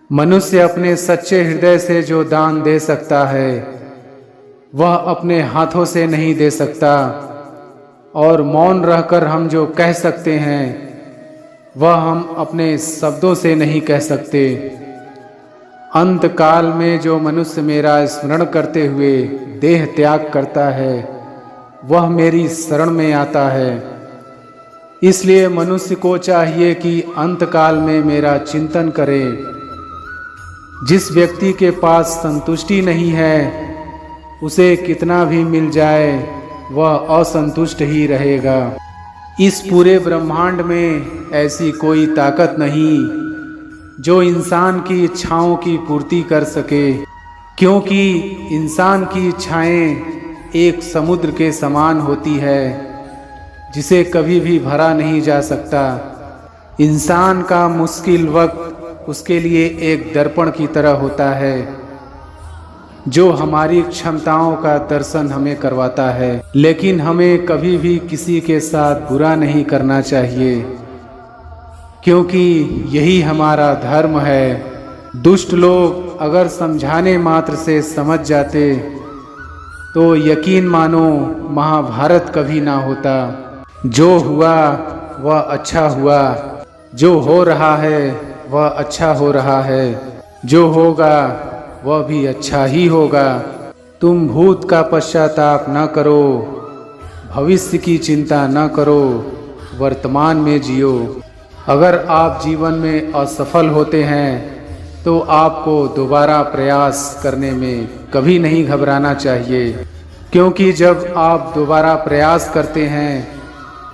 मनुष्य अपने सच्चे हृदय से जो दान दे सकता है वह अपने हाथों से नहीं दे सकता, और मौन रहकर हम जो कह सकते हैं वह हम अपने शब्दों से नहीं कह सकते। अंत काल में जो मनुष्य मेरा स्मरण करते हुए देह त्याग करता है वह मेरी शरण में आता है। इसलिए मनुष्य को चाहिए कि अंत काल में मेरा चिंतन करे। जिस व्यक्ति के पास संतुष्टि नहीं है उसे कितना भी मिल जाए वह असंतुष्ट ही रहेगा। इस पूरे ब्रह्मांड में ऐसी कोई ताकत नहीं जो इंसान की इच्छाओं की पूर्ति कर सके, क्योंकि इंसान की इच्छाएं एक समुद्र के समान होती है जिसे कभी भी भरा नहीं जा सकता। इंसान का मुश्किल वक्त उसके लिए एक दर्पण की तरह होता है जो हमारी क्षमताओं का दर्शन हमें करवाता है। लेकिन हमें कभी भी किसी के साथ बुरा नहीं करना चाहिए, क्योंकि यही हमारा धर्म है। दुष्ट लोग अगर समझाने मात्र से समझ जाते तो यकीन मानो महाभारत कभी ना होता। जो हुआ वह अच्छा हुआ, जो हो रहा है वह अच्छा हो रहा है, जो होगा वह भी अच्छा ही होगा। तुम भूत का पश्चाताप न करो, भविष्य की चिंता न करो, वर्तमान में जियो। अगर आप जीवन में असफल होते हैं तो आपको दोबारा प्रयास करने में कभी नहीं घबराना चाहिए, क्योंकि जब आप दोबारा प्रयास करते हैं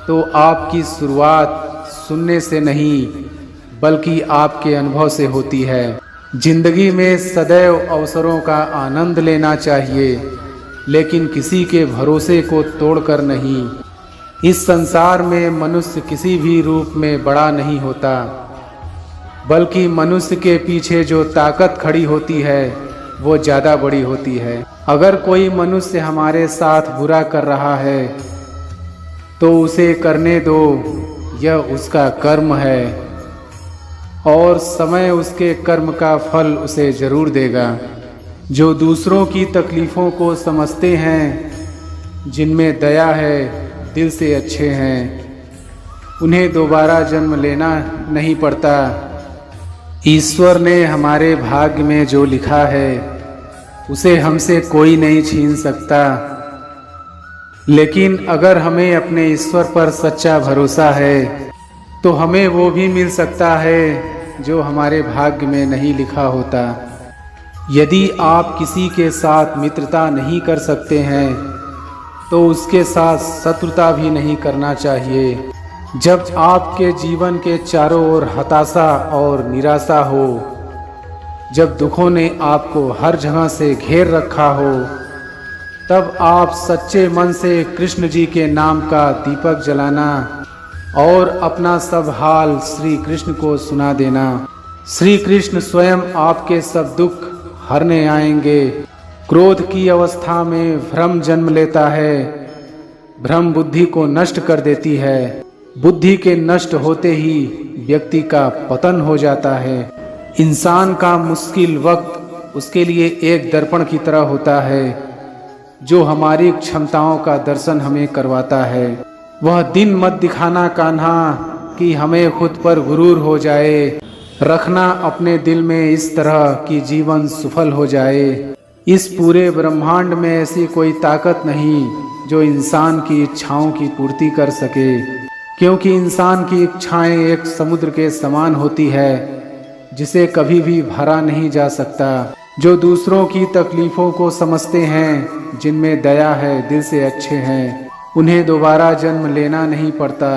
तो आपकी शुरुआत सुनने से नहीं बल्कि आपके अनुभव से होती है। जिंदगी में सदैव अवसरों का आनंद लेना चाहिए, लेकिन किसी के भरोसे को तोड़कर नहीं। इस संसार में मनुष्य किसी भी रूप में बड़ा नहीं होता, बल्कि मनुष्य के पीछे जो ताकत खड़ी होती है वो ज़्यादा बड़ी होती है। अगर कोई मनुष्य हमारे साथ बुरा कर रहा है तो उसे करने दो, यह उसका कर्म है और समय उसके कर्म का फल उसे जरूर देगा। जो दूसरों की तकलीफ़ों को समझते हैं, जिनमें दया है, दिल से अच्छे हैं, उन्हें दोबारा जन्म लेना नहीं पड़ता। ईश्वर ने हमारे भाग्य में जो लिखा है उसे हमसे कोई नहीं छीन सकता। लेकिन अगर हमें अपने ईश्वर पर सच्चा भरोसा है तो हमें वो भी मिल सकता है जो हमारे भाग्य में नहीं लिखा होता। यदि आप किसी के साथ मित्रता नहीं कर सकते हैं तो उसके साथ शत्रुता भी नहीं करना चाहिए। जब आपके जीवन के चारों ओर हताशा और निराशा हो, जब दुखों ने आपको हर जगह से घेर रखा हो, तब आप सच्चे मन से कृष्ण जी के नाम का दीपक जलाना और अपना सब हाल श्री कृष्ण को सुना देना। श्री कृष्ण स्वयं आपके सब दुख हरने आएंगे। क्रोध की अवस्था में भ्रम जन्म लेता है। भ्रम बुद्धि को नष्ट कर देती है। बुद्धि के नष्ट होते ही व्यक्ति का पतन हो जाता है। इंसान का मुश्किल वक्त उसके लिए एक दर्पण की तरह होता है जो हमारी क्षमताओं का दर्शन हमें करवाता है। वह दिन मत दिखाना कान्हा कि हमें खुद पर गुरूर हो जाए। रखना अपने दिल में इस तरह कि जीवन सफल हो जाए। इस पूरे ब्रह्मांड में ऐसी कोई ताकत नहीं जो इंसान की इच्छाओं की पूर्ति कर सके, क्योंकि इंसान की इच्छाएं एक समुद्र के समान होती है जिसे कभी भी भरा नहीं जा सकता। जो दूसरों की तकलीफ़ों को समझते हैं, जिनमें दया है, दिल से अच्छे हैं, उन्हें दोबारा जन्म लेना नहीं पड़ता।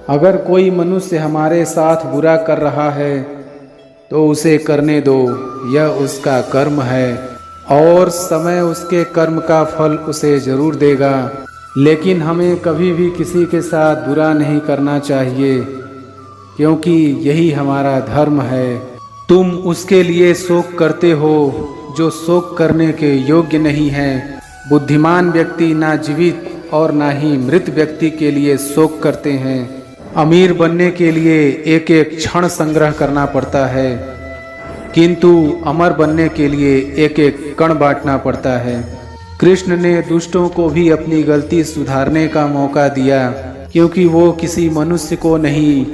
अगर कोई मनुष्य हमारे साथ बुरा कर रहा है तो उसे करने दो, यह उसका कर्म है और समय उसके कर्म का फल उसे जरूर देगा। लेकिन हमें कभी भी किसी के साथ बुरा नहीं करना चाहिए, क्योंकि यही हमारा धर्म है। तुम उसके लिए शोक करते हो जो शोक करने के योग्य नहीं है। बुद्धिमान व्यक्ति ना जीवित और ना ही मृत व्यक्ति के लिए शोक करते हैं। अमीर बनने के लिए एक एक क्षण संग्रह करना पड़ता है, किंतु अमर बनने के लिए एक एक कण बांटना पड़ता है। कृष्ण ने दुष्टों को भी अपनी गलती सुधारने का मौका दिया, क्योंकि वो किसी मनुष्य को नहीं,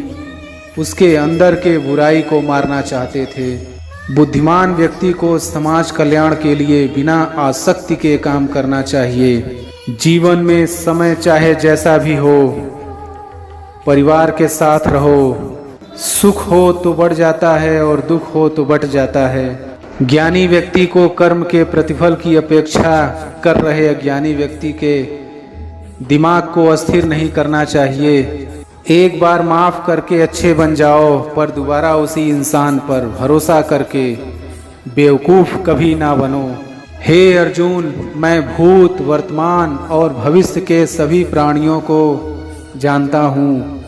उसके अंदर के बुराई को मारना चाहते थे। बुद्धिमान व्यक्ति को समाज कल्याण के लिए बिना आसक्ति के काम करना चाहिए। जीवन में समय चाहे जैसा भी हो, परिवार के साथ रहो। सुख हो तो बढ़ जाता है और दुख हो तो बट जाता है। ज्ञानी व्यक्ति को कर्म के प्रतिफल की अपेक्षा कर रहे अज्ञानी व्यक्ति के दिमाग को अस्थिर नहीं करना चाहिए। एक बार माफ करके अच्छे बन जाओ, पर दोबारा उसी इंसान पर भरोसा करके बेवकूफ कभी ना बनो। हे अर्जुन, मैं भूत, वर्तमान और भविष्य के सभी प्राणियों को जानता हूँ,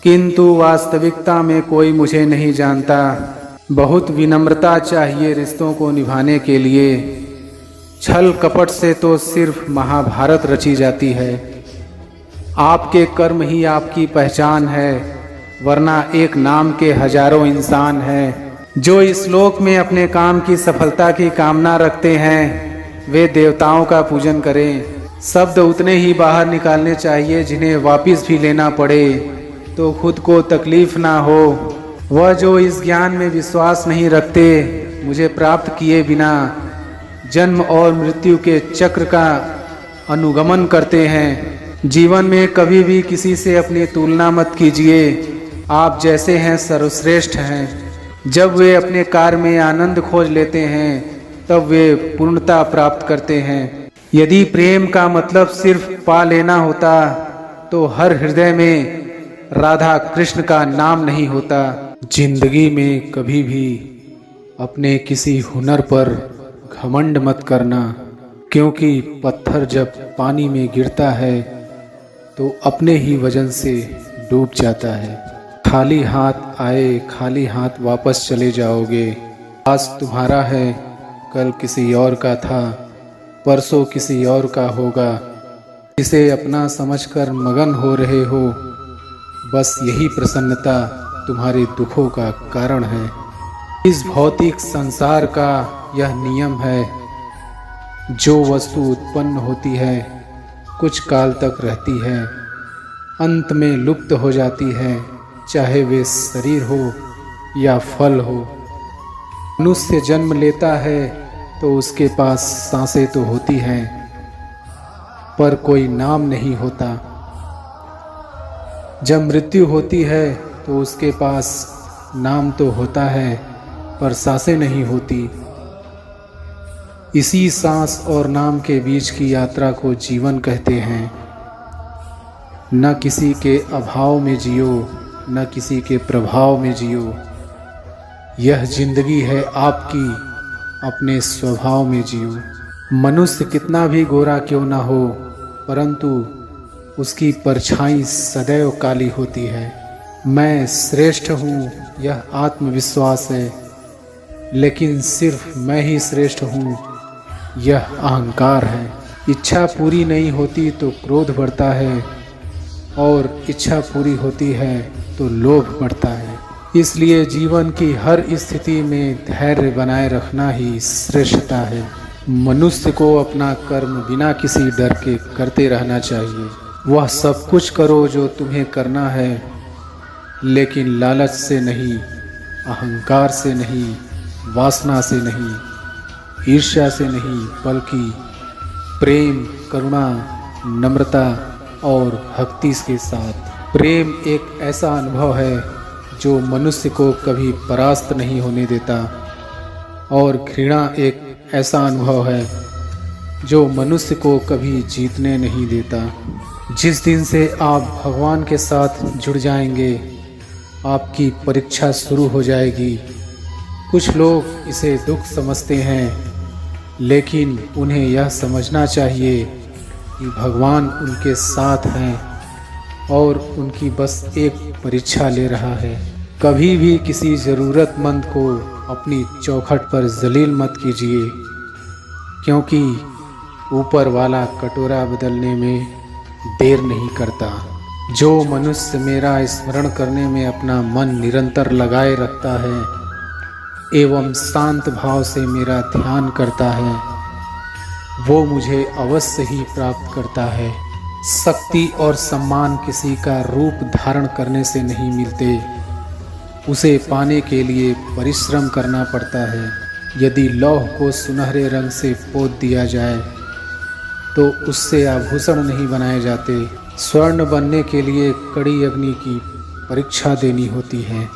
किंतु वास्तविकता में कोई मुझे नहीं जानता। बहुत विनम्रता चाहिए रिश्तों को निभाने के लिए। छल कपट से तो सिर्फ महाभारत रची जाती है। आपके कर्म ही आपकी पहचान है, वरना एक नाम के हजारों इंसान हैं। जो इस लोक में अपने काम की सफलता की कामना रखते हैं, वे देवताओं का पूजन करें। शब्द उतने ही बाहर निकालने चाहिए जिन्हें वापस भी लेना पड़े तो खुद को तकलीफ ना हो। वह जो इस ज्ञान में विश्वास नहीं रखते, मुझे प्राप्त किए बिना जन्म और मृत्यु के चक्र का अनुगमन करते हैं। जीवन में कभी भी किसी से अपनी तुलना मत कीजिए। आप जैसे हैं सर्वश्रेष्ठ हैं। जब वे अपने कार्य में आनंद खोज लेते हैं, तब वे पूर्णता प्राप्त करते हैं। यदि प्रेम का मतलब सिर्फ पा लेना होता, तो हर हृदय में राधा कृष्ण का नाम नहीं होता। जिंदगी में कभी भी अपने किसी हुनर पर घमंड मत करना, क्योंकि पत्थर जब पानी में गिरता है तो अपने ही वजन से डूब जाता है। खाली हाथ आए, खाली हाथ वापस चले जाओगे। आज तुम्हारा है, कल किसी और का था, परसों किसी और का होगा। इसे अपना समझकर मगन हो रहे हो, बस यही प्रसन्नता तुम्हारे दुखों का कारण है। इस भौतिक संसार का यह नियम है, जो वस्तु उत्पन्न होती है कुछ काल तक रहती है, अंत में लुप्त हो जाती है, चाहे वे शरीर हो या फल हो। मनुष्य जन्म लेता है तो उसके पास सांसें तो होती हैं, पर कोई नाम नहीं होता। जब मृत्यु होती है तो उसके पास नाम तो होता है, पर सांसें नहीं होती। इसी सांस और नाम के बीच की यात्रा को जीवन कहते हैं। न किसी के अभाव में जियो, न किसी के प्रभाव में जियो। यह जिंदगी है आपकी, अपने स्वभाव में जियो। मनुष्य कितना भी गोरा क्यों ना हो, परंतु उसकी परछाई सदैव काली होती है। मैं श्रेष्ठ हूँ, यह आत्मविश्वास है, लेकिन सिर्फ मैं ही श्रेष्ठ हूँ, यह अहंकार है। इच्छा पूरी नहीं होती तो क्रोध बढ़ता है, और इच्छा पूरी होती है तो लोभ बढ़ता है। इसलिए जीवन की हर स्थिति में धैर्य बनाए रखना ही श्रेष्ठता है। मनुष्य को अपना कर्म बिना किसी डर के करते रहना चाहिए। वह सब कुछ करो जो तुम्हें करना है, लेकिन लालच से नहीं, अहंकार से नहीं, वासना से नहीं, ईर्ष्या से नहीं, बल्कि प्रेम, करुणा, नम्रता और भक्ति के साथ। प्रेम एक ऐसा अनुभव है जो मनुष्य को कभी परास्त नहीं होने देता, और घृणा एक ऐसा अनुभव है जो मनुष्य को कभी जीतने नहीं देता। जिस दिन से आप भगवान के साथ जुड़ जाएंगे, आपकी परीक्षा शुरू हो जाएगी। कुछ लोग इसे दुख समझते हैं, लेकिन उन्हें यह समझना चाहिए कि भगवान उनके साथ हैं और उनकी बस एक परीक्षा ले रहा है। कभी भी किसी ज़रूरतमंद को अपनी चौखट पर जलील मत कीजिए, क्योंकि ऊपर वाला कटोरा बदलने में देर नहीं करता। जो मनुष्य मेरा स्मरण करने में अपना मन निरंतर लगाए रखता है, एवं शांत भाव से मेरा ध्यान करता है, वो मुझे अवश्य ही प्राप्त करता है। शक्ति और सम्मान किसी का रूप धारण करने से नहीं मिलते, उसे पाने के लिए परिश्रम करना पड़ता है। यदि लौह को सुनहरे रंग से पोत दिया जाए तो उससे आभूषण नहीं बनाए जाते। स्वर्ण बनने के लिए कड़ी अग्नि की परीक्षा देनी होती है।